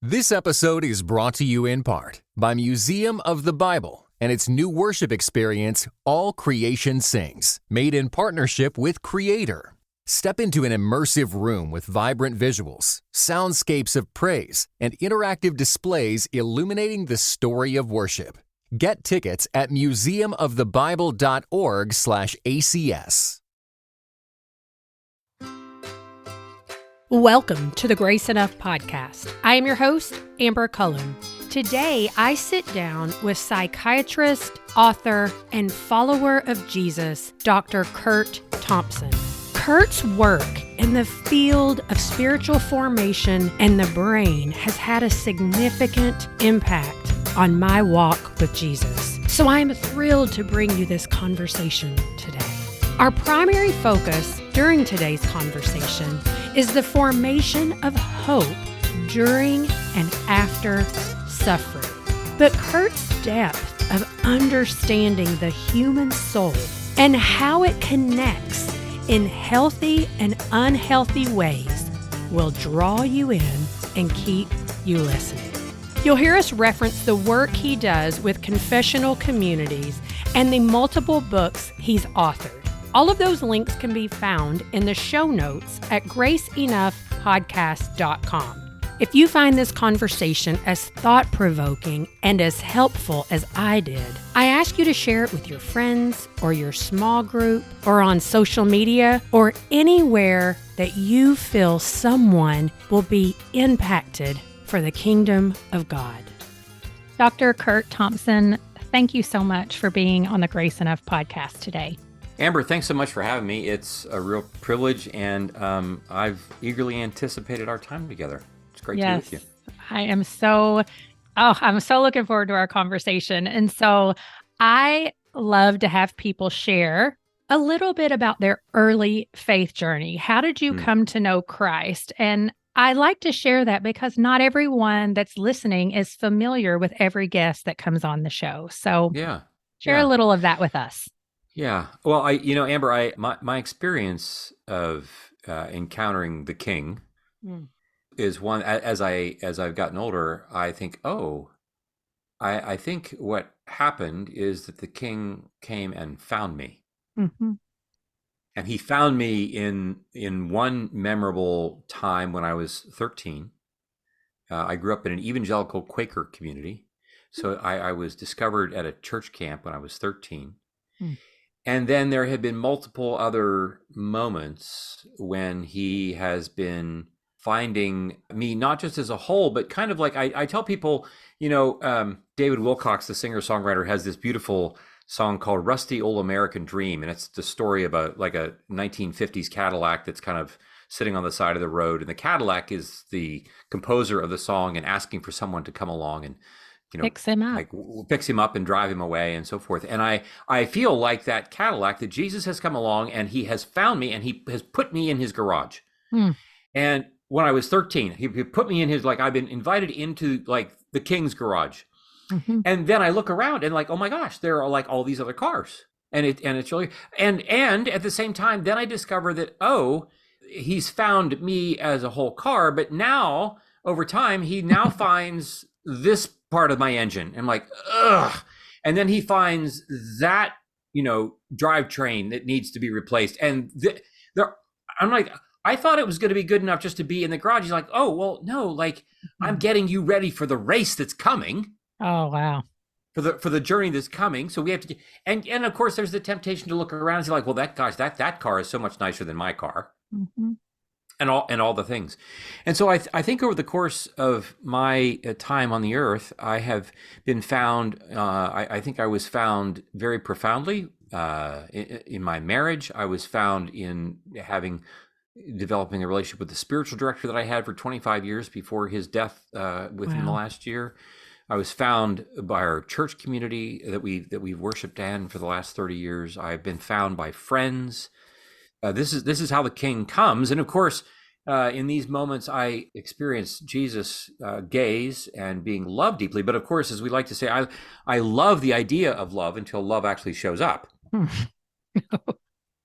This episode is brought to you in part by Museum of the Bible and its new worship experience, All Creation Sings, made in partnership with Creator. Step into an immersive room with vibrant visuals, soundscapes of praise, and interactive displays illuminating the story of worship. Get tickets at museumofthebible.org/ACS. Welcome to the Grace Enough podcast. I am your host, Amber Cullum. Today, I sit down with psychiatrist, author, and follower of Jesus, Dr. Curt Thompson. Curt's work in the field of spiritual formation and the brain has had a significant impact on my walk with Jesus. So I am thrilled to bring you this conversation today. Our primary focus during today's conversation is the formation of hope during and after suffering. But Curt's depth of understanding the human soul and how it connects in healthy and unhealthy ways will draw you in and keep you listening. You'll hear us reference the work he does with confessional communities and the multiple books he's authored. All of those links can be found in the show notes at graceenoughpodcast.com. If you find this conversation as thought-provoking and as helpful as I did, I ask you to share it with your friends or your small group or on social media or anywhere that you feel someone will be impacted for the kingdom of God. Dr. Curt Thompson, thank you so much for being on the Grace Enough podcast today. Amber, thanks so much for having me. It's a real privilege, and I've eagerly anticipated our time together. It's great to be with you. I am I'm so looking forward to our conversation. And so I love to have people share a little bit about their early faith journey. How did you come to know Christ? And I like to share that because not everyone that's listening is familiar with every guest that comes on the show. So share a little of that with us. Yeah. Well, Amber, my experience of encountering the King is one, as I've gotten older, I think, I think what happened is that the King came and found me. Mm-hmm. And he found me in one memorable time when I was 13. I grew up in an evangelical Quaker community. So I was discovered at a church camp when I was 13. And then there have been multiple other moments when he has been finding me, not just as a whole, but kind of like I tell people, David Wilcox, the singer-songwriter, has this beautiful song called Rusty Old American Dream. And it's the story about like a 1950s Cadillac that's kind of sitting on the side of the road. And the Cadillac is the composer of the song and asking for someone to come along and picks him up, picks him up and drive him away and so forth. And I feel like that Cadillac, that Jesus has come along and he has found me and he has put me in his garage. And when I was 13, he put me in his, I've been invited into the King's garage. And then I look around and oh my gosh, there are all these other cars. And it's really, and at the same time, then I discover that, he's found me as a whole car, but now over time, he now finds this part of my engine. I'm like, ugh. And then he finds that, drivetrain that needs to be replaced. And I'm like, I thought it was going to be good enough just to be in the garage. He's like, oh, well, no, I'm getting you ready for the race that's coming. Oh, wow. For the journey that's coming. So we have to, and of course there's the temptation to look around and say well, that car is so much nicer than my car. And all the things. And so I think over the course of my time on the earth, I have been found, I think I was found very profoundly in my marriage. I was found in developing a relationship with the spiritual director that I had for 25 years before his death within the last year. I was found by our church community that we've worshiped in for the last 30 years. I've been found by friends. This is how the King comes. And of course, in these moments, I experience Jesus' gaze and being loved deeply. But of course, as we like to say, I love the idea of love until love actually shows up.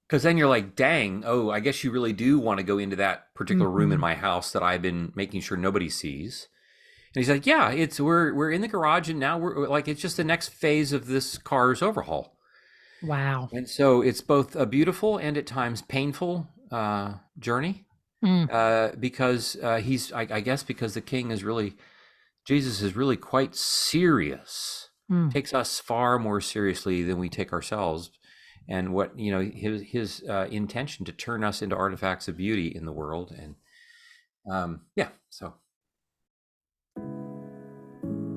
Because then you're like, dang, I guess you really do want to go into that particular room in my house that I've been making sure nobody sees. And he's like, yeah, we're in the garage, and now we're like, it's just the next phase of this car's overhaul. Wow. And so it's both a beautiful and at times painful journey, because I guess because the king is really, Jesus is really quite serious, takes us far more seriously than we take ourselves. And what, his intention to turn us into artifacts of beauty in the world. And so.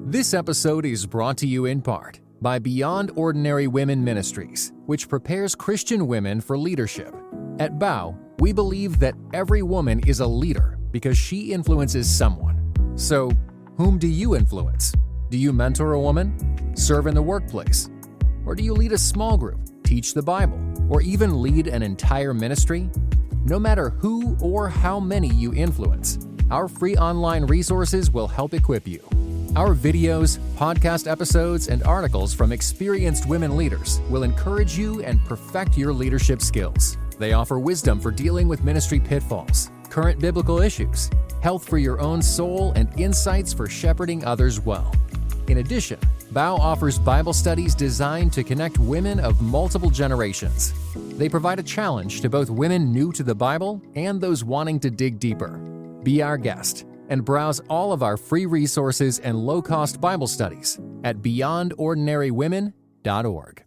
This episode is brought to you in part by Beyond Ordinary Women Ministries, which prepares Christian women for leadership. At BOW, we believe that every woman is a leader because she influences someone. So, whom do you influence? Do you mentor a woman? Serve in the workplace? Or do you lead a small group, teach the Bible, or even lead an entire ministry? No matter who or how many you influence, our free online resources will help equip you. Our videos, podcast episodes, and articles from experienced women leaders will encourage you and perfect your leadership skills. They offer wisdom for dealing with ministry pitfalls, current biblical issues, health for your own soul, and insights for shepherding others well. In addition, BOW offers Bible studies designed to connect women of multiple generations. They provide a challenge to both women new to the Bible and those wanting to dig deeper. Be our guest and browse all of our free resources and low-cost Bible studies at beyondordinarywomen.org.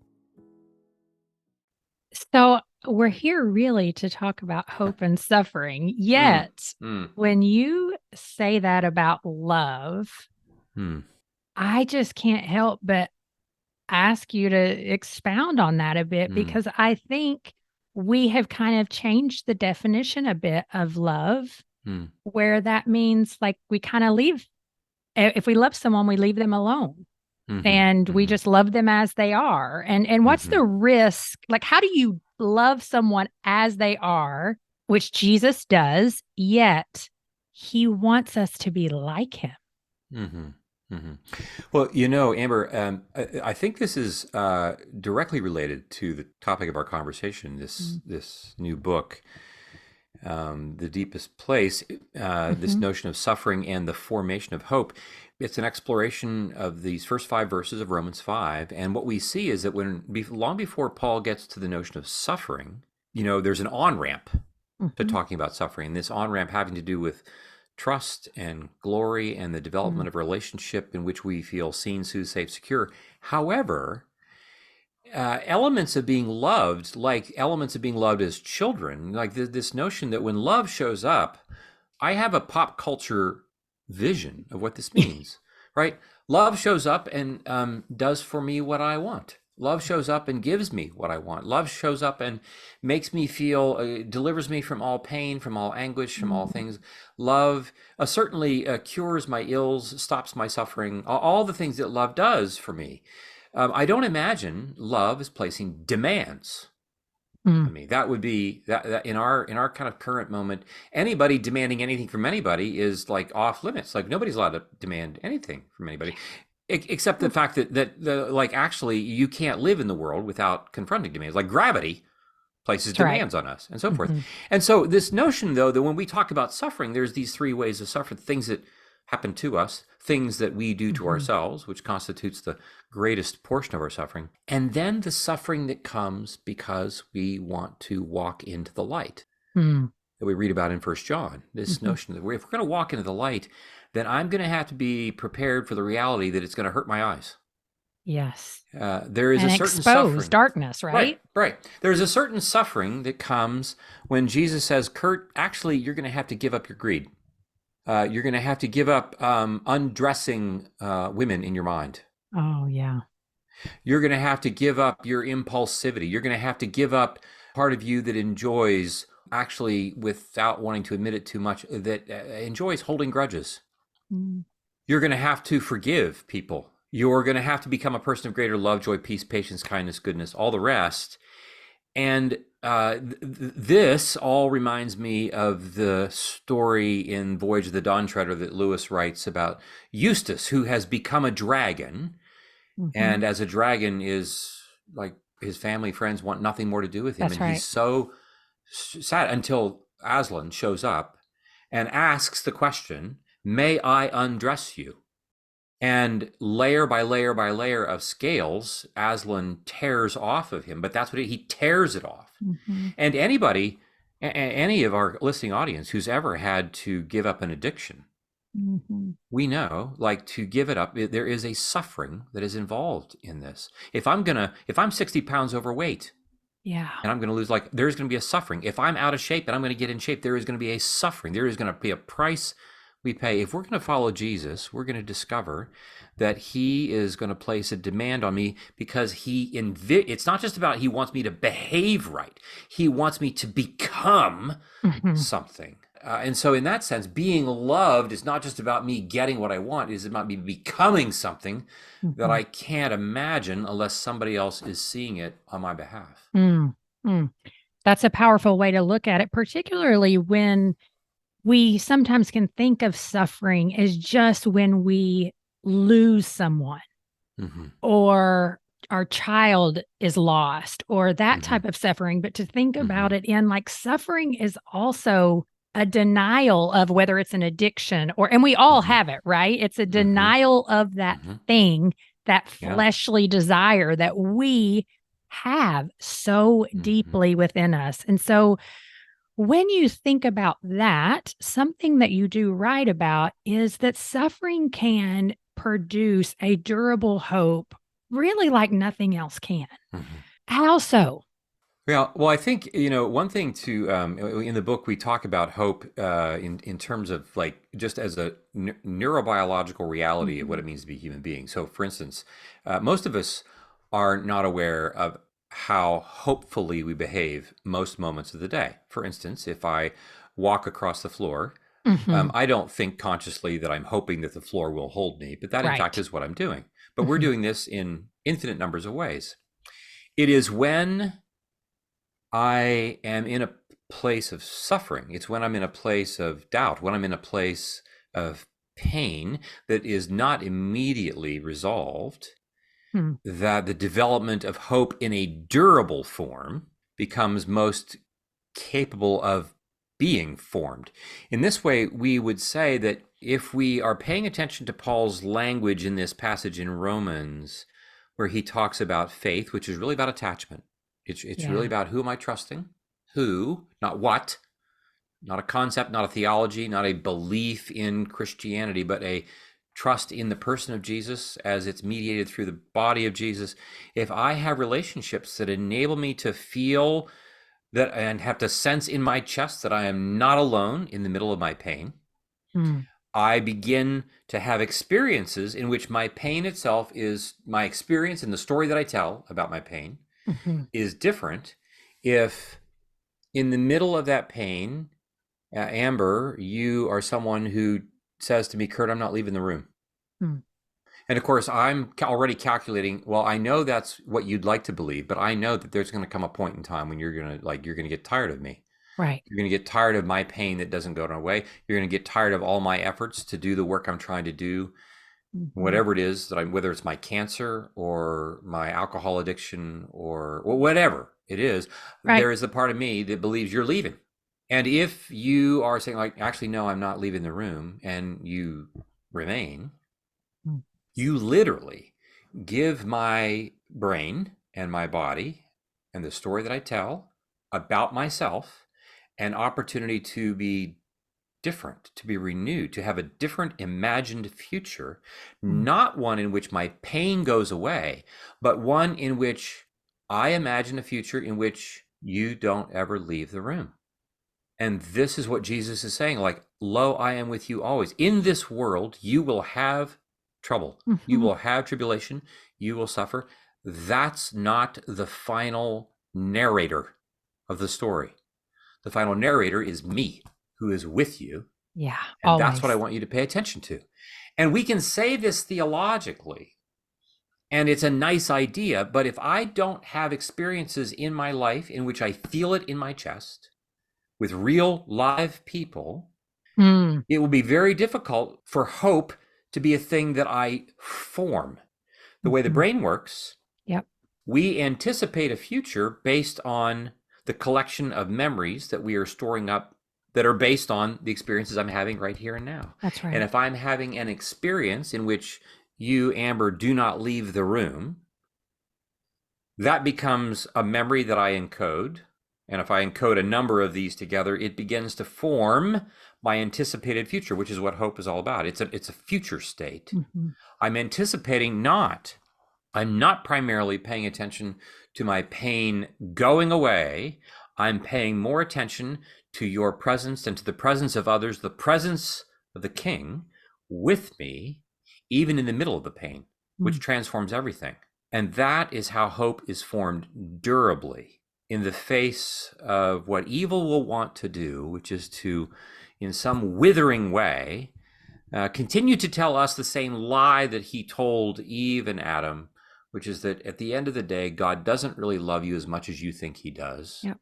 So we're here really to talk about hope and suffering. Yet, when you say that about love, I just can't help but ask you to expound on that a bit, because I think we have kind of changed the definition a bit of love, where that means like we kind of leave, if we love someone, we leave them alone. And we just love them as they are. And what's the risk? Like, how do you love someone as they are, which Jesus does, yet he wants us to be like him? Well, Amber, I think this is directly related to the topic of our conversation, this new book, The Deepest Place, this notion of suffering and the formation of hope. It's an exploration of these first 5 verses of Romans 5. And what we see is that long before Paul gets to the notion of suffering, there's an on-ramp to talking about suffering. And this on-ramp having to do with trust and glory and the development of a relationship in which we feel seen, soothed, safe, secure. However, elements of being loved, like elements of being loved as children, like this notion that when love shows up, I have a pop culture vision of what this means, right? Love shows up and does for me what I want. Love shows up and gives me what I want. Love shows up and makes me feel, delivers me from all pain, from all anguish, from all things. Love certainly cures my ills, stops my suffering, all the things that love does for me. I don't imagine love is placing demands. I mean, that would be that in our kind of current moment, anybody demanding anything from anybody is like off limits. Like nobody's allowed to demand anything from anybody, except the fact that like actually you can't live in the world without confronting demands. Like gravity places demands on us and so forth. And so this notion, though, that when we talk about suffering, there's these 3 ways of suffering: things that happen to us, things that we do to ourselves, which constitutes the greatest portion of our suffering, and then the suffering that comes because we want to walk into the light that we read about in 1 John. This notion that if we're going to walk into the light, then I'm going to have to be prepared for the reality that it's going to hurt my eyes. Yes. There is and a certain expose suffering. Darkness, right? Right. There's a certain suffering that comes when Jesus says, Curt, actually, you're going to have to give up your greed. You're going to have to give up undressing women in your mind. Oh, yeah. You're going to have to give up your impulsivity. You're going to have to give up part of you that enjoys, actually, without wanting to admit it too much, that enjoys holding grudges. You're going to have to forgive people. You're going to have to become a person of greater love, joy, peace, patience, kindness, goodness, all the rest. And this all reminds me of the story in Voyage of the Dawn Treader that Lewis writes about Eustace, who has become a dragon. And as a dragon is like, his family, friends want nothing more to do with him. That's and right. He's so sad until Aslan shows up and asks the question, may I undress you? And layer by layer by layer of scales, Aslan tears off of him, but that's what he tears it off. Mm-hmm. And anybody, any of our listening audience who's ever had to give up an addiction, mm-hmm. we know, like, to give it up, there is a suffering that is involved in this. If I'm 60 pounds overweight, and I'm going to lose, like, there's going to be a suffering. If I'm out of shape and I'm going to get in shape, there is going to be a suffering. There is going to be a price we pay. If we're going to follow Jesus, we're going to discover that he is going to place a demand on me, because it's not just about he wants me to behave right. He wants me to become mm-hmm. something. And so in that sense, being loved is not just about me getting what I want. It's about me becoming something mm-hmm. that I can't imagine unless somebody else is seeing it on my behalf. Mm-hmm. That's a powerful way to look at it, particularly when we sometimes can think of suffering as just when we lose someone mm-hmm. or our child is lost or that mm-hmm. type of suffering. But to think mm-hmm. about it in, like, suffering is also a denial of whether it's an addiction and we all mm-hmm. have it, right? It's a denial mm-hmm. of that mm-hmm. thing, that fleshly desire that we have so mm-hmm. deeply within us. And so when you think about that, something that you do write about is that suffering can produce a durable hope, really like nothing else can. Mm-hmm. How so? Well, I think, one thing to, in the book, we talk about hope in terms of, like, just as a neurobiological reality mm-hmm. of what it means to be a human being. So, for instance, most of us are not aware of how hopefully we behave most moments of the day. For instance, if I walk across the floor, mm-hmm. I don't think consciously that I'm hoping that the floor will hold me, but that in fact is what I'm doing. But mm-hmm. we're doing this in infinite numbers of ways. It is when I am in a place of suffering, it's when I'm in a place of doubt, when I'm in a place of pain that is not immediately resolved, that the development of hope in a durable form becomes most capable of being formed. In this way, we would say that if we are paying attention to Paul's language in this passage in Romans, where he talks about faith, which is really about attachment. It's really about who am I trusting? Who, not what, not a concept, not a theology, not a belief in Christianity, but a trust in the person of Jesus as it's mediated through the body of Jesus. If I have relationships that enable me to feel that and have to sense in my chest that I am not alone in the middle of my pain, I begin to have experiences in which my pain itself is my experience, and the story that I tell about my pain is different. If in the middle of that pain, Amber, you are someone who says to me, Curt, I'm not leaving the room. And of course, I'm already calculating, well, I know that's what you'd like to believe, but I know that there's going to come a point in time when you're going to get tired of me. Right. You're going to get tired of my pain that doesn't go away. You're going to get tired of all my efforts to do the work I'm trying to do, whatever it is that whether it's my cancer or my alcohol addiction or whatever it is, there is a part of me that believes you're leaving. And if you are saying, like, actually, no, I'm not leaving the room, and you remain, you literally give my brain and my body and the story that I tell about myself an opportunity to be different, to be renewed, to have a different imagined future, not one in which my pain goes away, but one in which I imagine a future in which you don't ever leave the room. And this is what Jesus is saying, like, lo, I am with you always. In this world, you will have trouble. You will have tribulation. You will suffer. That's not the final narrator of the story. The final narrator is me, who is with you. Yeah. And always. That's what I want you to pay attention to. And we can say this theologically, and it's a nice idea, but if I don't have experiences in my life in which I feel it in my chest with real live people, it will be very difficult for hope to be a thing that I form. The way the brain works, we anticipate a future based on the collection of memories that we are storing up that are based on the experiences I'm having right here and now. That's right. And if I'm having an experience in which you, Amber, do not leave the room, that becomes a memory that I encode. And if I encode a number of these together, it begins to form my anticipated future, which is what hope is all about. It's a future state. Mm-hmm. I'm anticipating I'm not primarily paying attention to my pain going away. I'm paying more attention to your presence and to the presence of others, the presence of the King with me, even in the middle of the pain, which transforms everything. And that is how hope is formed durably in the face of what evil will want to do, which is to, in some withering way, continue to tell us the same lie that he told Eve and Adam, which is that at the end of the day, God doesn't really love you as much as you think he does. Yep.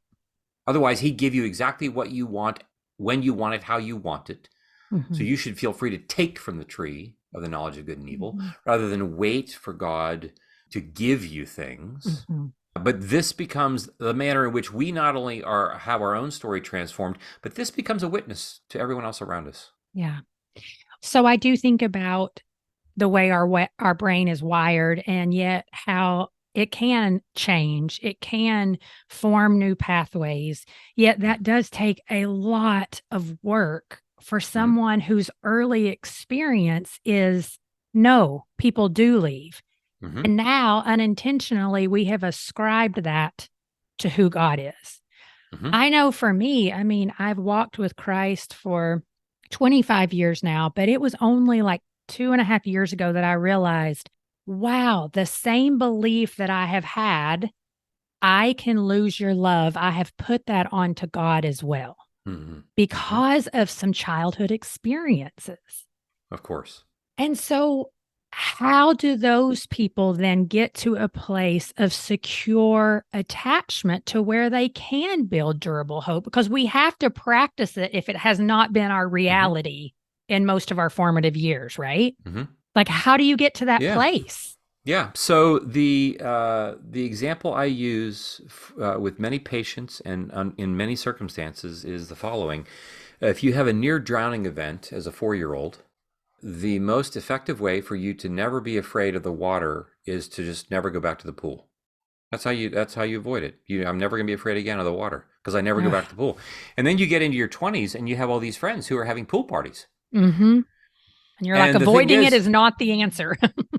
Otherwise, he'd give you exactly what you want, when you want it, how you want it. Mm-hmm. So you should feel free to take from the tree of the knowledge of good and evil, rather than wait for God to give you things. Mm-hmm. But this becomes the manner in which we not only have our own story transformed, but this becomes a witness to everyone else around us. Yeah. So I do think about the way our brain is wired, and yet how it can change. It can form new pathways. Yet that does take a lot of work for someone whose early experience is, no, people do leave. Mm-hmm. And now unintentionally, we have ascribed that to who God is. Mm-hmm. I know for me, I mean, I've walked with Christ for 25 years now, but it was only like 2.5 years ago that I realized, wow, the same belief that I have had, I can lose your love. I have put that onto God as well, because of some childhood experiences. Of course. And so how do those people then get to a place of secure attachment to where they can build durable hope? Because we have to practice it if it has not been our reality in most of our formative years, right? Mm-hmm. Like, how do you get to that place? Yeah. So the example I use with many patients and in many circumstances is the following. If you have a near drowning event as a 4-year-old, the most effective way for you to never be afraid of the water is to just never go back to the pool. That's how you avoid it. I'm never going to be afraid again of the water because I never go back to the pool. And then you get into your 20s and you have all these friends who are having pool parties. Mm-hmm. And you're like, avoiding it is not the answer.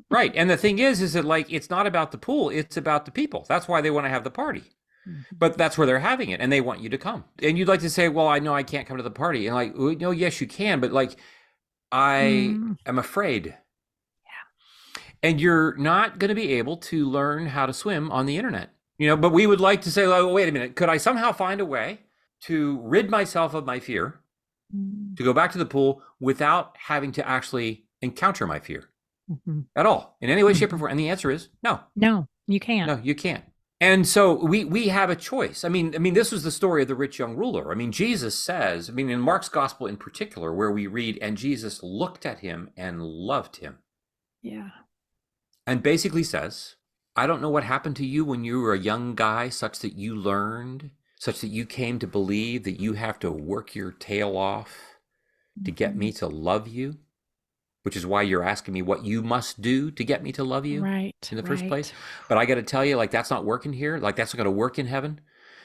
Right. And the thing is that like, it's not about the pool. It's about the people. That's why they want to have the party. Mm-hmm. But that's where they're having it. And they want you to come. And you'd like to say, well, I know I can't come to the party. And like, well, no, yes, you can. But like, I am afraid. Yeah. And you're not going to be able to learn how to swim on the internet. But we would like to say, oh, wait a minute. Could I somehow find a way to rid myself of my fear, to go back to the pool without having to actually encounter my fear at all, in any way, shape, or form? And the answer is no. No, you can't. No, you can't. And so we have a choice. I mean, this was the story of the rich young ruler. I mean, Jesus says, in Mark's gospel in particular, where we read, and Jesus looked at him and loved him. Yeah. And basically says, I don't know what happened to you when you were a young guy, such that you learned, such that you came to believe that you have to work your tail off to get me to love you, which is why you're asking me what you must do to get me to love you in the first place. But I got to tell you, like, that's not working here. Like, that's not going to work in heaven,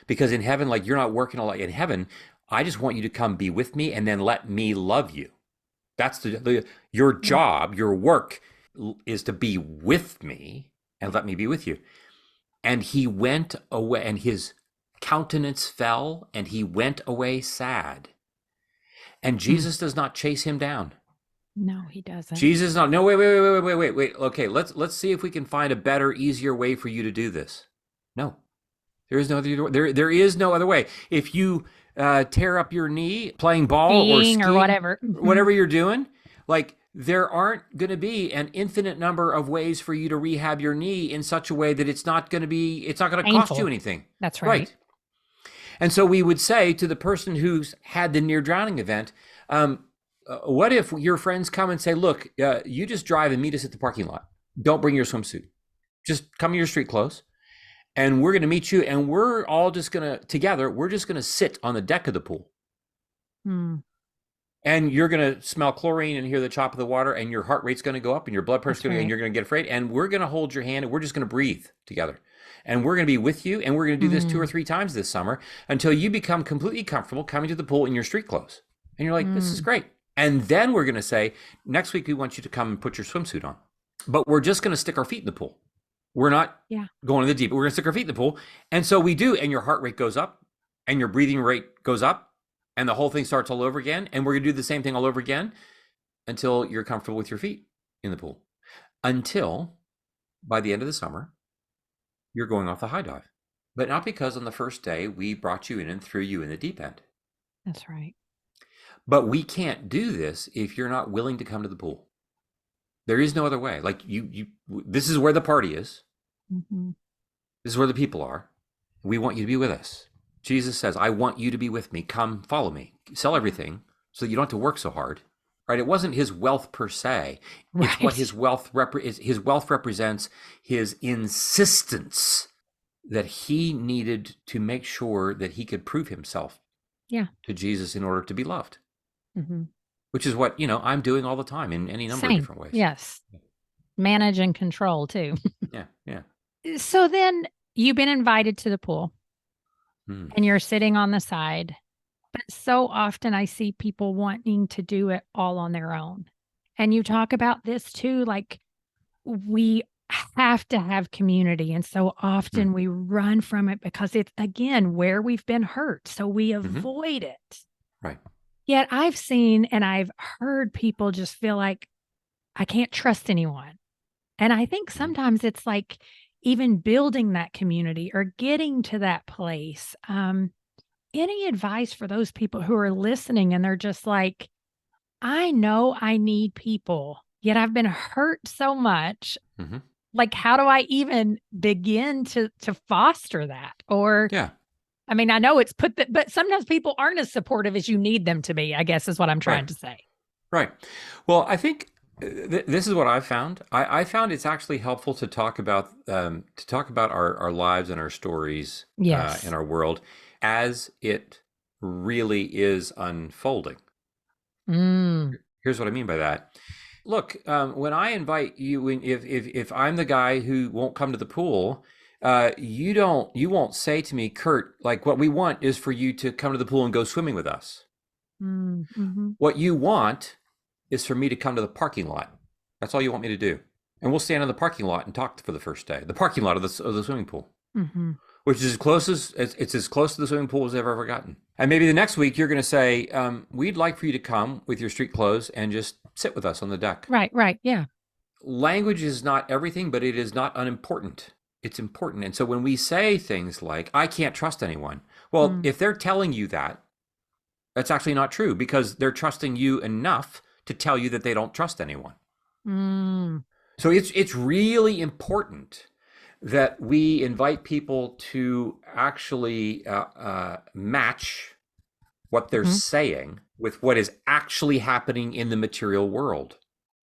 because in heaven, like, you're not working a lot. In heaven, I just want you to come be with me and then let me love you. That's your job, your work is to be with me and let me be with you. And he went away, and his countenance fell, and he went away sad. And Jesus does not chase him down. No, he doesn't. Jesus, no, wait. Okay, let's see if we can find a better, easier way for you to do this. No, there is no other. There is no other way. If you tear up your knee playing ball or skiing or whatever, whatever you're doing, like, there aren't going to be an infinite number of ways for you to rehab your knee in such a way that it's not going to cost you anything. That's right. And so we would say to the person who's had the near drowning event, what if your friends come and say, look, you just drive and meet us at the parking lot. Don't bring your swimsuit. Just come in your street clothes, and we're going to meet you, and we're all just going to, together, we're just going to sit on the deck of the pool. And you're going to smell chlorine and hear the chop of the water, and your heart rate's going to go up and your blood pressure's going to, and you're going to get afraid. And we're going to hold your hand and we're just going to breathe together. And we're going to be with you. And we're going to do this 2 or 3 times this summer until you become completely comfortable coming to the pool in your street clothes. And you're like, this is great. And then we're going to say, next week, we want you to come and put your swimsuit on. But we're just going to stick our feet in the pool. We're not going to the deep. We're going to stick our feet in the pool. And so we do. And your heart rate goes up and your breathing rate goes up. And the whole thing starts all over again. And we're going to do the same thing all over again until you're comfortable with your feet in the pool. Until by the end of the summer, you're going off the high dive. But not because on the first day we brought you in and threw you in the deep end. That's right. But we can't do this if you're not willing to come to the pool. There is no other way. Like this is where the party is. Mm-hmm. This is where the people are. We want you to be with us. Jesus says, I want you to be with me. Come, follow me. Sell everything so that you don't have to work so hard. Right? It wasn't his wealth per se. Right. It's what his wealth represents his insistence that he needed to make sure that he could prove himself to Jesus in order to be loved. Mm-hmm. Which is what, I'm doing all the time in any number of different ways. Yes. Manage and control too. Yeah. So then you've been invited to the pool. And you're sitting on the side. But so often I see people wanting to do it all on their own. And you talk about this too, like we have to have community. And so often we run from it because it's, again, where we've been hurt. So we avoid it. Right. Yet I've seen and I've heard people just feel like I can't trust anyone. And I think sometimes it's like, even building that community or getting to that place. Any advice for those people who are listening and they're just like, I know I need people, yet I've been hurt so much. Mm-hmm. Like, how do I even begin to foster that? Or, I mean, I know it's but sometimes people aren't as supportive as you need them to be, I guess is what I'm trying to say. Right. Well, I think this is what I've found. I found it's actually helpful to talk about our lives and our stories in our world as it really is unfolding. Here's what I mean by that. Look, when I invite you, if I'm the guy who won't come to the pool, you won't say to me, Curt, like what we want is for you to come to the pool and go swimming with us. Mm-hmm. What you want is for me to come to the parking lot. That's all you want me to do. And we'll stand in the parking lot and talk for the first day. The parking lot of the swimming pool, which is as close to the swimming pool as I've ever gotten. And maybe the next week you're going to say, we'd like for you to come with your street clothes and just sit with us on the deck. Right. Yeah. Language is not everything, but it is not unimportant. It's important. And so when we say things like, I can't trust anyone. Well, if they're telling you that, that's actually not true because they're trusting you enough to tell you that they don't trust anyone. So it's really important that we invite people to actually match what they're saying with what is actually happening in the material world.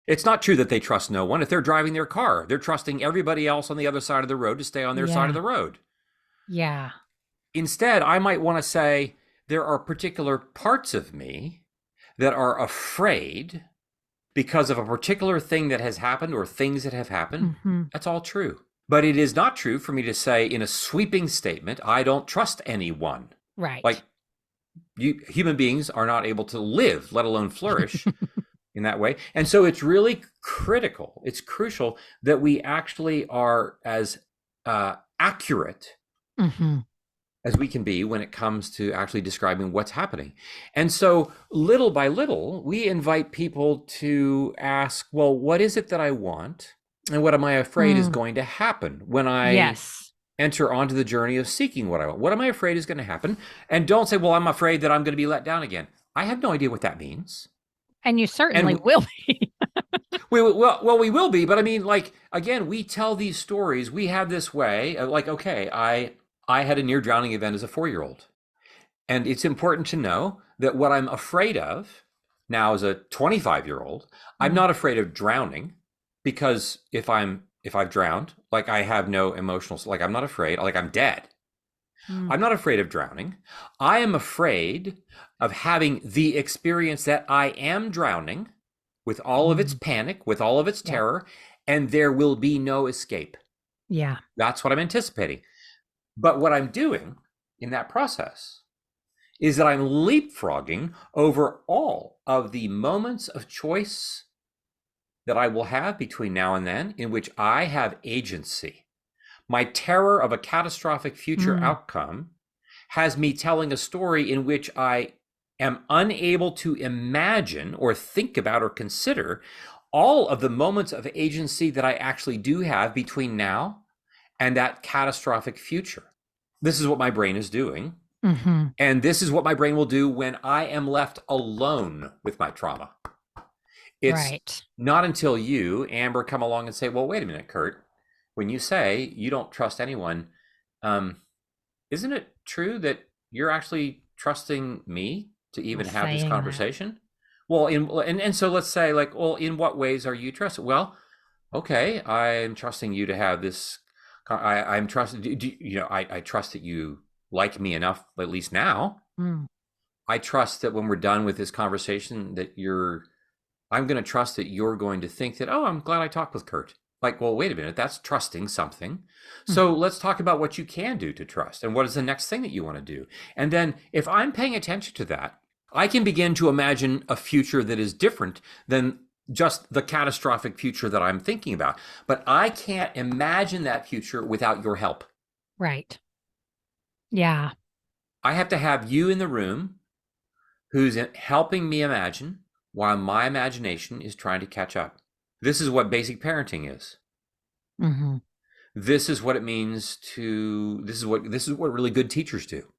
It's not true that they trust no one. If they're driving their car, they're trusting everybody else on the other side of the road to stay on their side of the road. Yeah. Instead, I might want to say, there are particular parts of me that are afraid because of a particular thing that has happened or things that have happened. That's all true. But it is not true for me to say in a sweeping statement, I don't trust anyone. Right. Like human beings are not able to live, let alone flourish in that way. And so it's really critical. It's crucial that we actually are as accurate as we can be when it comes to actually describing what's happening. And so little by little, we invite people to ask, well, what is it that I want? And what am I afraid is going to happen when I enter onto the journey of seeking what I want? What am I afraid is going to happen? And don't say, well, I'm afraid that I'm going to be let down again. I have no idea what that means. And you certainly will be. we will be. But I mean, like, again, we tell these stories. We have this way of like, okay, I had a near drowning event as a 4-year-old. And it's important to know that what I'm afraid of now as a 25-year-old, I'm not afraid of drowning because if I've drowned, like I have no emotional, like I'm not afraid, like I'm dead. I'm not afraid of drowning. I am afraid of having the experience that I am drowning with all of its panic, with all of its terror, and there will be no escape. Yeah. That's what I'm anticipating. But what I'm doing in that process is that I'm leapfrogging over all of the moments of choice that I will have between now and then in which I have agency. My terror of a catastrophic future outcome has me telling a story in which I am unable to imagine or think about or consider all of the moments of agency that I actually do have between now and that catastrophic future. This is what my brain is doing. And this is what my brain will do when I am left alone with my trauma. It's not until you, Amber, come along and say, well, wait a minute, Curt, when you say you don't trust anyone, isn't it true that you're actually trusting me to even have this conversation? Well, and so let's say, like, well, in what ways are you trusted? Well, okay, I'm trusting you to have this. I'm trusting, I trust that you like me enough, at least now. I trust that when we're done with this conversation, that I'm going to trust that you're going to think that, oh, I'm glad I talked with Curt. Like, well, wait a minute, that's trusting something. So let's talk about what you can do to trust and what is the next thing that you want to do. And then if I'm paying attention to that, I can begin to imagine a future that is different than just the catastrophic future that I'm thinking about. But I can't imagine that future without your help. Right. Yeah. I have to have you in the room who's helping me imagine while my imagination is trying to catch up. This is what basic parenting is. This is what it means this is what really good teachers do.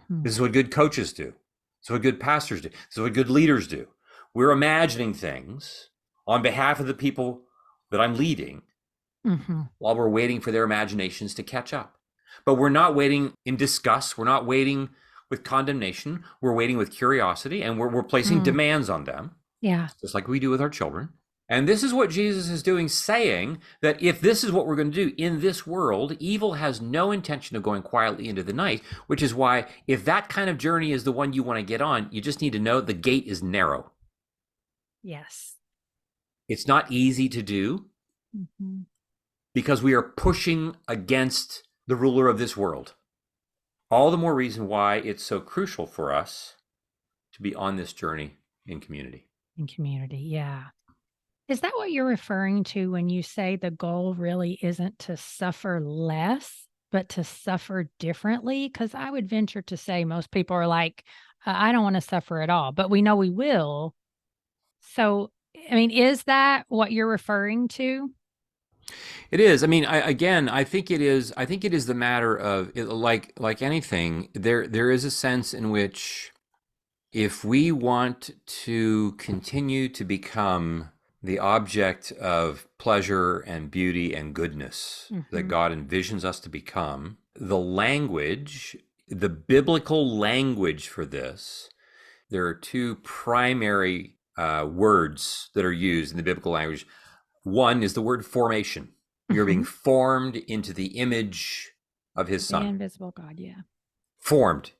This is what good coaches do. This is what good pastors do. This is what good leaders do. We're imagining things on behalf of the people that I'm leading while we're waiting for their imaginations to catch up. But we're not waiting in disgust. We're not waiting with condemnation. We're waiting with curiosity, and we're placing demands on them. Yeah. Just like we do with our children. And this is what Jesus is doing, saying that if this is what we're going to do in this world, evil has no intention of going quietly into the night, which is why if that kind of journey is the one you want to get on, you just need to know the gate is narrow. Yes. It's not easy to do because we are pushing against the ruler of this world. All the more reason why it's so crucial for us to be on this journey in community. In community, yeah. Is that what you're referring to when you say the goal really isn't to suffer less, but to suffer differently? Because I would venture to say most people are like, I don't want to suffer at all, but we know we will. So, I mean, is that what you're referring to? It is. I mean, I think it is. I think it is the matter of like anything. There is a sense in which if we want to continue to become the object of pleasure and beauty and goodness that God envisions us to become, the language, the biblical language for this, there are two primary words that are used in the biblical language. One is the word formation. You're being formed into the image of his son. The invisible God, yeah. Formed.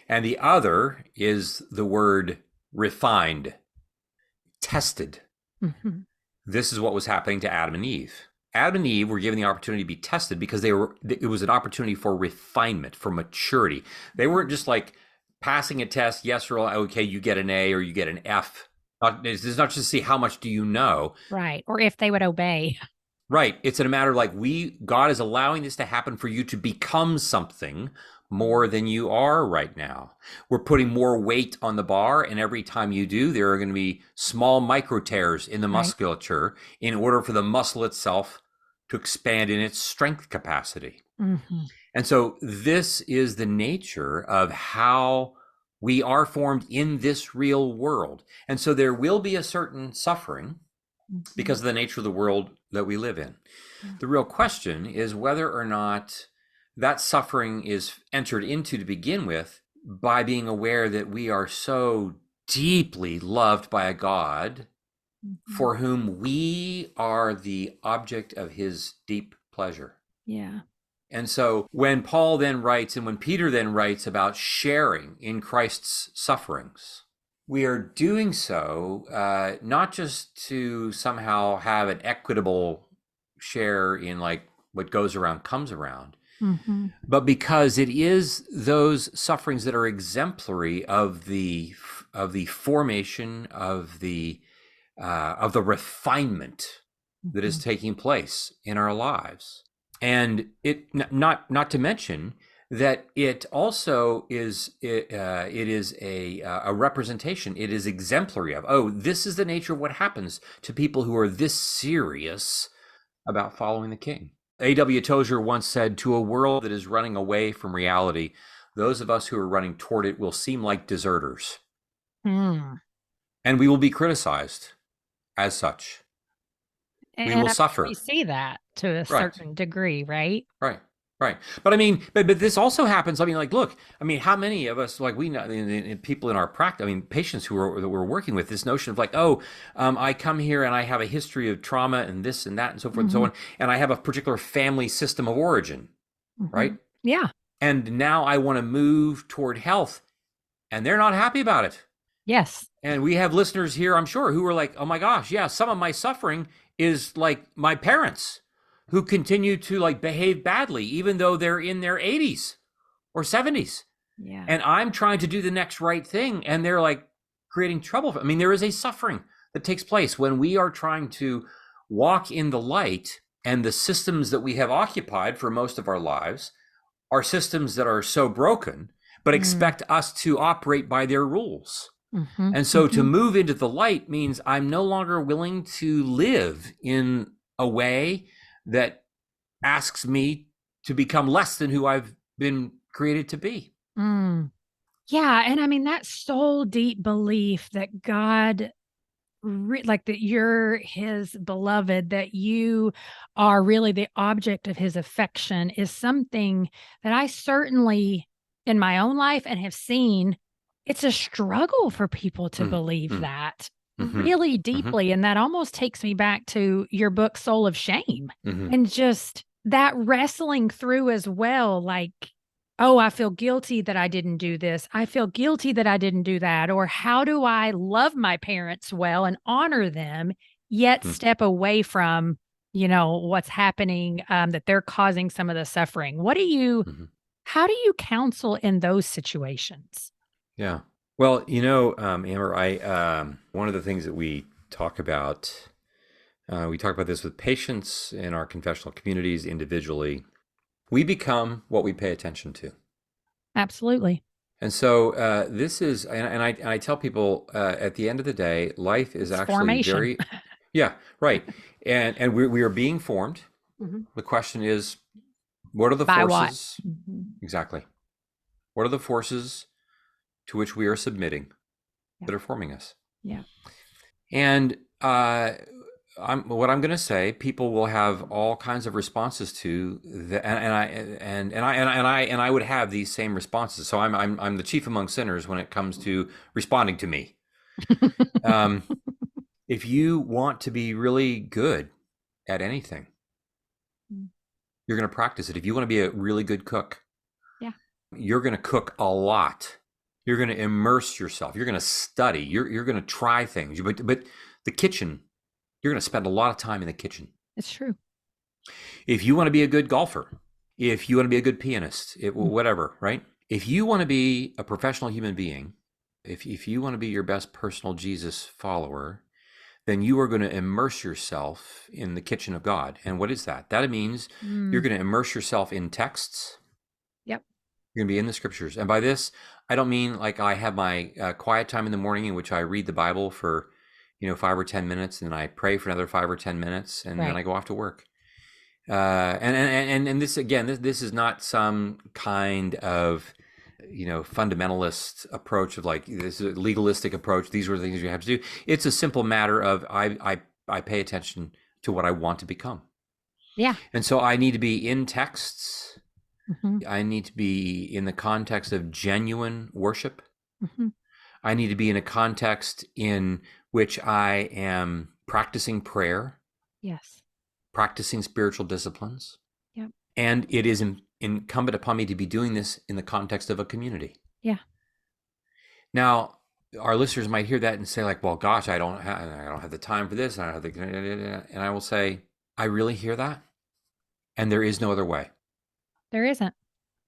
And the other is the word refined, tested. This is what was happening to Adam and Eve. Adam and Eve were given the opportunity to be tested because it was an opportunity for refinement, for maturity. They weren't just like passing a test, yes or okay, you get an A or you get an F. This is not just to see how much do you know. Right. Or if they would obey. Right. It's a matter of like God is allowing this to happen for you to become something more than you are right now. We're putting more weight on the bar, and every time you do, there are going to be small micro tears in the musculature in order for the muscle itself to expand in its strength capacity. And so this is the nature of how we are formed in this real world. And so there will be a certain suffering because of the nature of the world that we live in. The real question is whether or not that suffering is entered into to begin with by being aware that we are so deeply loved by a God for whom we are the object of his deep pleasure. Yeah. And so when Paul then writes, and when Peter then writes about sharing in Christ's sufferings, we are doing so not just to somehow have an equitable share in like what goes around comes around, but because it is those sufferings that are exemplary of the formation of the refinement that is taking place in our lives. And it not to mention that it also is it is a representation. It is exemplary of, oh, this is the nature of what happens to people who are this serious about following the King. A.W. Tozer once said, "To a world that is running away from reality, those of us who are running toward it will seem like deserters." And we will be criticized as such. We will suffer. We see that to a certain degree, right? Right. But I mean, but this also happens. I mean, like, look, I mean, how many of us, like we know, people in our practice, I mean, patients that we're working with, this notion of like, oh, I come here and I have a history of trauma and this and that and so forth and so on, and I have a particular family system of origin, right? Yeah. And now I want to move toward health, and they're not happy about it. Yes. And we have listeners here, I'm sure, who are like, oh my gosh, yeah, some of my suffering is like my parents who continue to like behave badly, even though they're in their 80s or 70s. Yeah. And I'm trying to do the next right thing, and they're like creating trouble. I mean, there is a suffering that takes place when we are trying to walk in the light, and the systems that we have occupied for most of our lives are systems that are so broken, but expect us to operate by their rules. And so to move into the light means I'm no longer willing to live in a way that asks me to become less than who I've been created to be. Yeah. And I mean, that soul deep belief that God, like that you're his beloved, that you are really the object of his affection, is something that I certainly in my own life and have seen. It's a struggle for people to believe that really deeply. And that almost takes me back to your book, Soul of Shame, and just that wrestling through as well. Like, oh, I feel guilty that I didn't do this. I feel guilty that I didn't do that. Or how do I love my parents well and honor them, yet step away from, what's happening, that they're causing some of the suffering? How do you counsel in those situations? Yeah. Well, Amber, one of the things that we talk about this with patients in our confessional communities individually. We become what we pay attention to. Absolutely. And so this is, and I tell people at the end of the day, life is actually formation. very, yeah, right. And we are being formed. The question is, what are the By forces? what? Exactly. What are the forces to which we are submitting that are forming us? Yeah. And what I'm going to say, people will have all kinds of responses to that, and I would have these same responses. So I'm the chief among sinners when it comes to responding to me. If you want to be really good at anything, you're going to practice it. If you want to be a really good cook, you're going to cook a lot. You're going to immerse yourself. You're going to study. You're going to try things. But the kitchen, you're going to spend a lot of time in the kitchen. It's true. If you want to be a good golfer, if you want to be a good pianist, whatever, right? If you want to be a professional human being, if you want to be your best personal Jesus follower, then you are going to immerse yourself in the kitchen of God. And what is that? That means you're going to immerse yourself in texts. Yep. You're going to be in the scriptures. And by this, I don't mean like I have my quiet time in the morning in which I read the Bible for, 5 or 10 minutes, and I pray for another 5 or 10 minutes, and then I go off to work. And this, again, this is not some kind of, fundamentalist approach of like this legalistic approach. These are the things you have to do. It's a simple matter of I pay attention to what I want to become. Yeah. And so I need to be in texts. I need to be in the context of genuine worship. I need to be in a context in which I am practicing prayer. Yes. Practicing spiritual disciplines. Yep. And it is incumbent upon me to be doing this in the context of a community. Yeah. Now, our listeners might hear that and say, like, well, gosh, I don't have the time for this. And I don't have the, and I will say, I really hear that. And there is no other way. There isn't.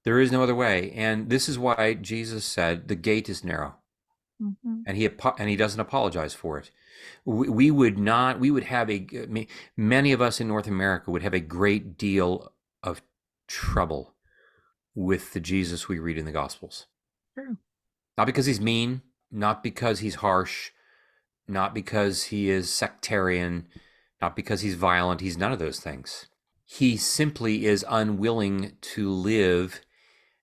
There is no other way. And this is why Jesus said the gate is narrow. Mm-hmm. And he doesn't apologize for it. We would have many of us in North America would have a great deal of trouble with the Jesus we read in the Gospels. True. Not because he's mean, not because he's harsh, not because he is sectarian, not because he's violent. He's none of those things. He simply is unwilling to live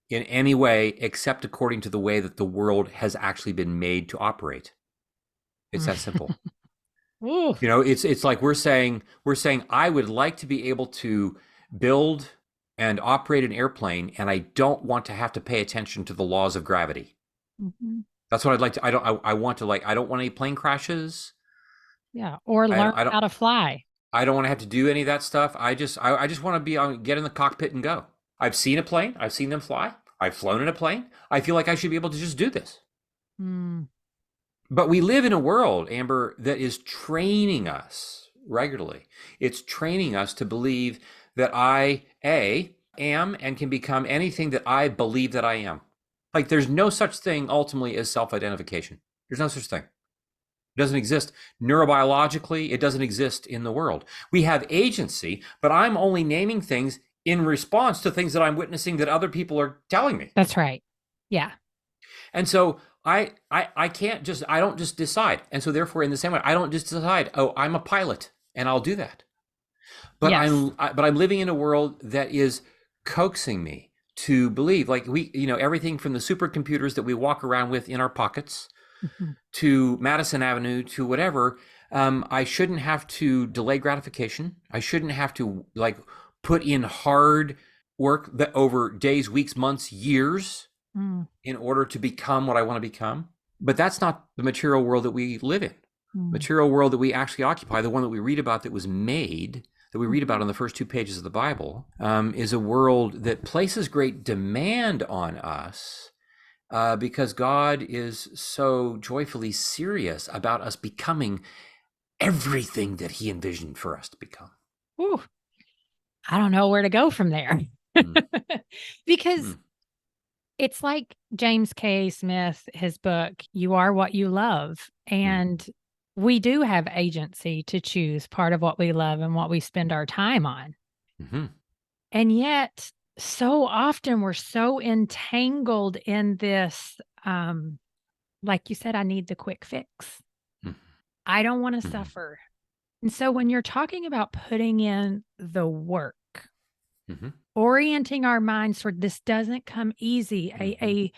in any way except according to the way that the world has actually been made to operate. It's that simple. You know, it's like we're saying, I would like to be able to build and operate an airplane, and I don't want to have to pay attention to the laws of gravity. Mm-hmm. That's what I'd like to. I don't want any plane crashes. Yeah, or learn how to fly. I don't want to have to do any of that stuff. I just want to get in the cockpit and go. I've seen a plane. I've seen them fly. I've flown in a plane. I feel like I should be able to just do this. Mm. But we live in a world, Amber, that is training us regularly. It's training us to believe that I am and can become anything that I believe that I am. Like there's no such thing ultimately as self-identification. There's no such thing. It doesn't exist neurobiologically. It doesn't exist in the world. We have agency, but I'm only naming things in response to things that I'm witnessing that other people are telling me. That's right. Yeah. And so I don't just decide. And so therefore in the same way, I don't just decide, oh, I'm a pilot and I'll do that. But yes. I'm living in a world that is coaxing me to believe, like everything from the supercomputers that we walk around with in our pockets mm-hmm. to Madison Avenue to whatever. I shouldn't have to delay gratification. I shouldn't have to put in hard work that over days, weeks, months, years in order to become what I want to become. But that's not the material world that we live in. Material world that we actually occupy, the one that we read about that was made, that we read about on the first 2 pages of the Bible, is a world that places great demand on us because God is so joyfully serious about us becoming everything that he envisioned for us to become. Ooh. I don't know where to go from there. Because it's like James K. Smith, his book, You Are What You Love. And we do have agency to choose part of what we love and what we spend our time on. Mm-hmm. And yet, so often we're so entangled in this, like you said, I need the quick fix. I don't want to suffer. And so when you're talking about putting in the work, orienting our minds toward this doesn't come easy, a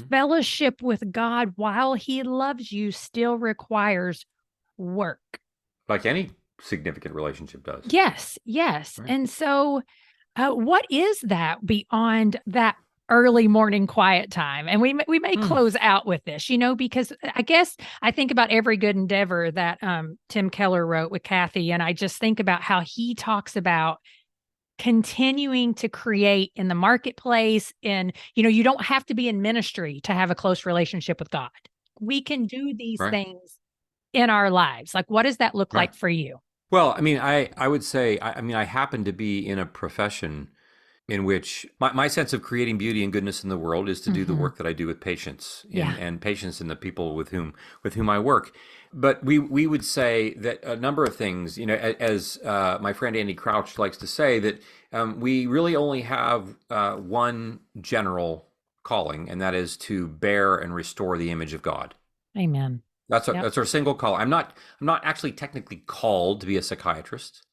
fellowship with God while he loves you still requires work. Like any significant relationship does. Yes. Right. And so what is that beyond that early morning quiet time? And we may close out with this, because I guess I think about Every Good Endeavor that Tim Keller wrote with Kathy. And I just think about how he talks about continuing to create in the marketplace. And, you don't have to be in ministry to have a close relationship with God. We can do these things in our lives. Like, what does that look like for you? Well, I mean, I would say, I happen to be in a profession in which my sense of creating beauty and goodness in the world is to do the work that I do with patients and patients and the people with whom I work. But we would say that a number of things, as my friend Andy Crouch likes to say, that we really only have one general calling, and that is to bear and restore the image of God. Amen. That's our single call. I'm not actually technically called to be a psychiatrist.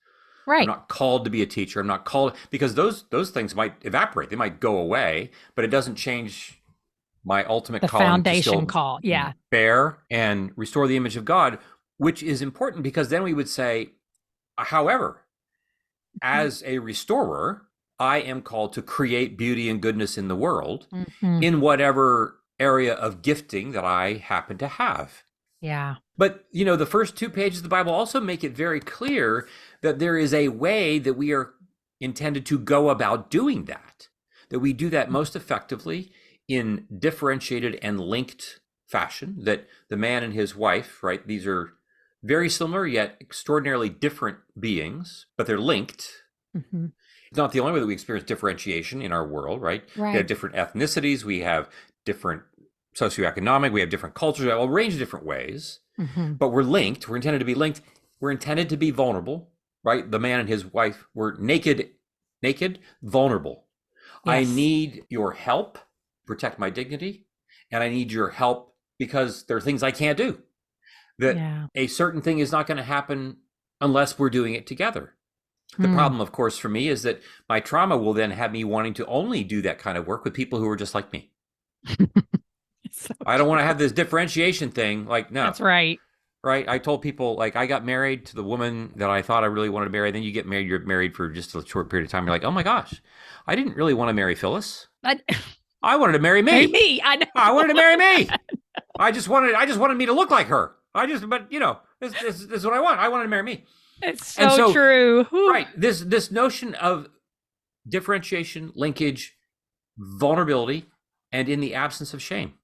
Right. I'm not called to be a teacher. I'm not called, because those things might evaporate. They might go away, but it doesn't change my ultimate calling. The foundation call. Yeah. Bear and restore the image of God, which is important because then we would say, however, as a restorer, I am called to create beauty and goodness in the world in whatever area of gifting that I happen to have. Yeah. But, the first 2 pages of the Bible also make it very clear that there is a way that we are intended to go about doing that we do that most effectively in differentiated and linked fashion, that the man and his wife, right? These are very similar yet extraordinarily different beings, but they're linked. Mm-hmm. It's not the only way that we experience differentiation in our world, right? We have different ethnicities, we have different socioeconomic, we have different cultures, we have a range of different ways, but we're linked. We're intended to be linked. We're intended to be vulnerable, right? The man and his wife were naked, vulnerable. Yes. I need your help, protect my dignity, and I need your help because there are things I can't do. That a certain thing is not going to happen unless we're doing it together. The problem, of course, for me is that my trauma will then have me wanting to only do that kind of work with people who are just like me. I don't want to have this differentiation thing. Like, no. That's right. Right. I told people, like, I got married to the woman that I thought I really wanted to marry. Then you get married, you're married for just a short period of time. You're like, oh my gosh, I didn't really want to marry Phyllis. I wanted to marry me. Marry me. I know. I wanted to marry me. I just wanted me to look like her. But you know, this is what I want. I wanted to marry me. It's so true. Whew. Right. This notion of differentiation, linkage, vulnerability, and in the absence of shame.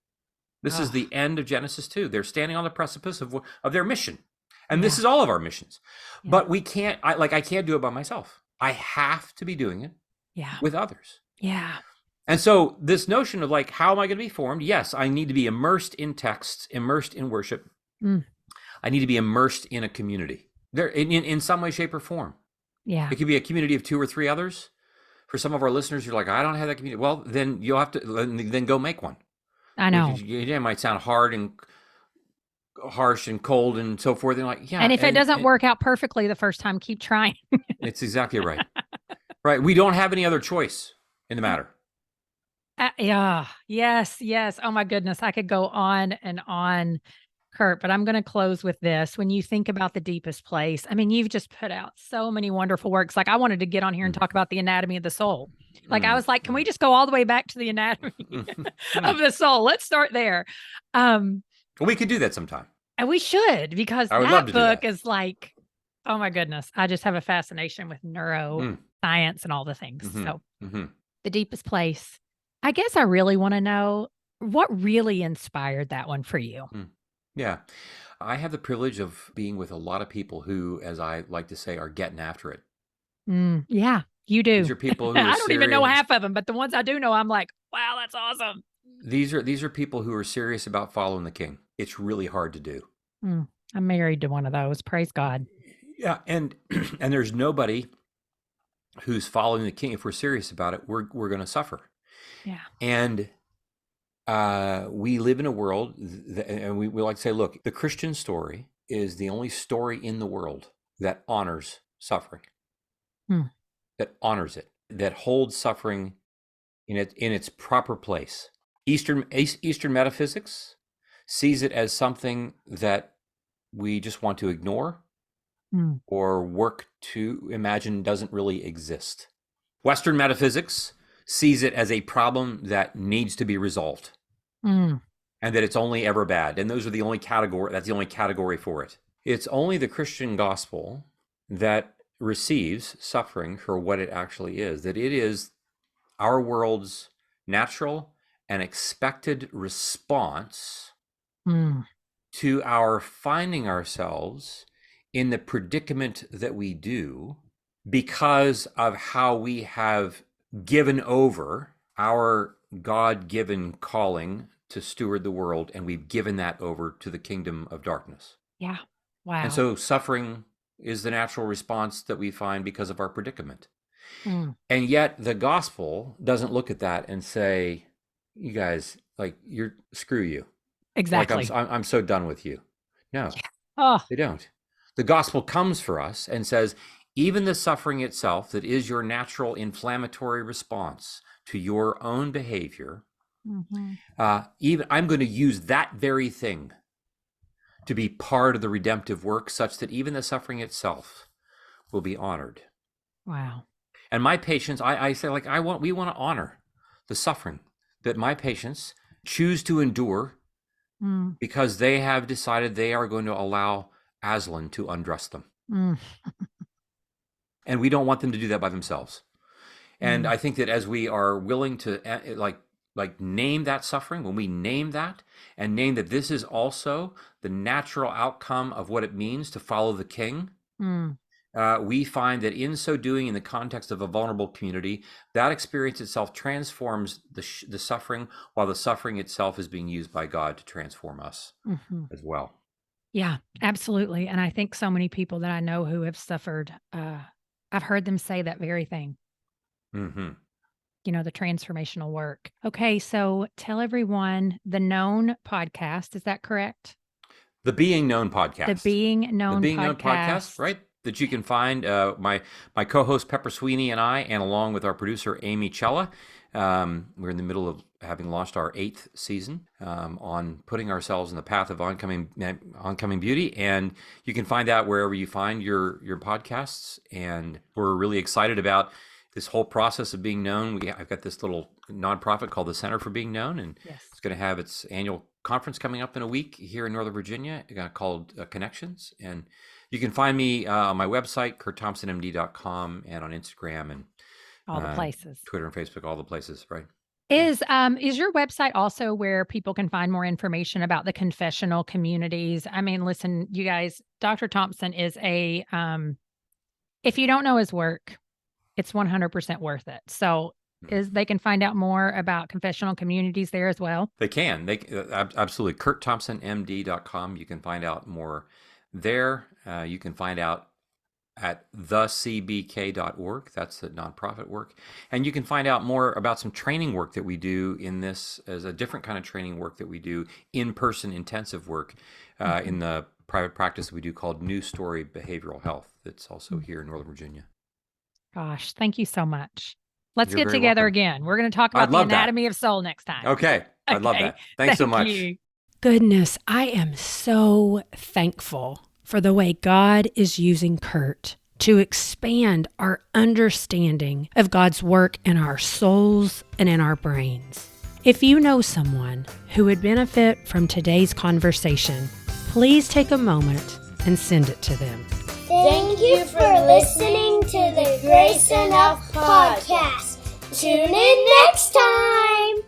This is the end of Genesis 2. They're standing on the precipice of their mission. And this is all of our missions. Yeah. But we can't, I can't do it by myself. I have to be doing it with others. Yeah. And so this notion of like, how am I going to be formed? Yes, I need to be immersed in texts, immersed in worship. I need to be immersed in a community. There in some way, shape, or form. Yeah. It could be a community of 2 or 3 others. For some of our listeners, you're like, I don't have that community. Well, then you'll have to then go make one. I know. It might sound hard and harsh and cold and so forth. And like, and if it doesn't work out perfectly the first time, keep trying. It's exactly right. Right. We don't have any other choice in the matter. Yes. Oh my goodness. I could go on and on, Curt, but I'm going to close with this. When you think about the deepest place, I mean, you've just put out so many wonderful works. Like I wanted to get on here and talk about the anatomy of the soul. Like I was like, can we just go all the way back to the anatomy of the soul? Let's start there. We could do that sometime. And we should, because that book is like, oh my goodness. I just have a fascination with neuroscience and all the things. So the deepest place, I guess I really want to know what really inspired that one for you. Yeah. I have the privilege of being with a lot of people who, as I like to say, are getting after it. Yeah, you do. These are people who are I don't even know half of them, but the ones I do know, I'm like, wow, that's awesome. These are people who are serious about following the King. It's really hard to do. I'm married to one of those. Praise God. Yeah, and there's nobody who's following the King. If we're serious about it, we're going to suffer. Yeah. And we live in a world and we like to say, look, the Christian story is the only story in the world that honors suffering, that honors it, that holds suffering in its proper place. Eastern metaphysics sees it as something that we just want to ignore or work to imagine doesn't really exist. Western metaphysics sees it as a problem that needs to be resolved. And that it's only ever bad. And those are the only category, that's the only category for it. It's only the Christian gospel that receives suffering for what it actually is, that it is our world's natural and expected response to our finding ourselves in the predicament that we do because of how we have given over our God-given calling to steward the world, and we've given that over to the kingdom of darkness. Yeah. Wow. And so suffering is the natural response that we find because of our predicament. And yet the gospel doesn't look at that and say, you guys, like, screw you. Exactly. Like, I'm so done with you. No, they don't. The gospel comes for us and says, even the suffering itself that is your natural inflammatory response to your own behavior, even I'm going to use that very thing to be part of the redemptive work, such that even the suffering itself will be honored. Wow. And my patients, I say, like, we want to honor the suffering that my patients choose to endure because they have decided they are going to allow Aslan to undress them. And we don't want them to do that by themselves. And I think that as we are willing to like name that suffering, when we name that and name that this is also the natural outcome of what it means to follow the King, we find that in so doing, in the context of a vulnerable community, that experience itself transforms the suffering, while the suffering itself is being used by God to transform us as well. Yeah, absolutely. And I think so many people that I know who have suffered, I've heard them say that very thing. The transformational work. Okay, so tell everyone the Known podcast. Is that correct? The Being Known podcast. The Being Known podcast, right? That you can find my co-host Pepper Sweeney and I, and along with our producer Amy Chella. We're in the middle of having launched our 8th season on putting ourselves in the path of oncoming beauty, and you can find that wherever you find your podcasts. And we're really excited about this whole process of being known. I've got this little nonprofit called the Center for Being Known, and it's going to have its annual conference coming up in a week here in Northern Virginia, called Connections. And you can find me on my website, CurtThompsonMD.com, and on Instagram and all the places, Twitter and Facebook, all the places, right? Is your website also where people can find more information about the confessional communities? I mean, listen, you guys, Dr. Thompson is if you don't know his work, it's 100% worth it. So they can find out more about confessional communities there as well? They can. Absolutely. CurtThompsonMD.com. You can find out more there. You can find out at thecbk.org. That's the nonprofit work. And you can find out more about some training work that we do in this, as a different kind of training work that we do, in-person intensive work in the private practice we do called New Story Behavioral Health. That's also here in Northern Virginia. Gosh, thank you so much. Let's get together again. We're going to talk about the anatomy of soul next time. Okay. I'd love that. Thanks so much. Goodness, I am so thankful for the way God is using Curt to expand our understanding of God's work in our souls and in our brains. If you know someone who would benefit from today's conversation, please take a moment and send it to them. Thank you for listening to the Grace Enough podcast. Tune in next time.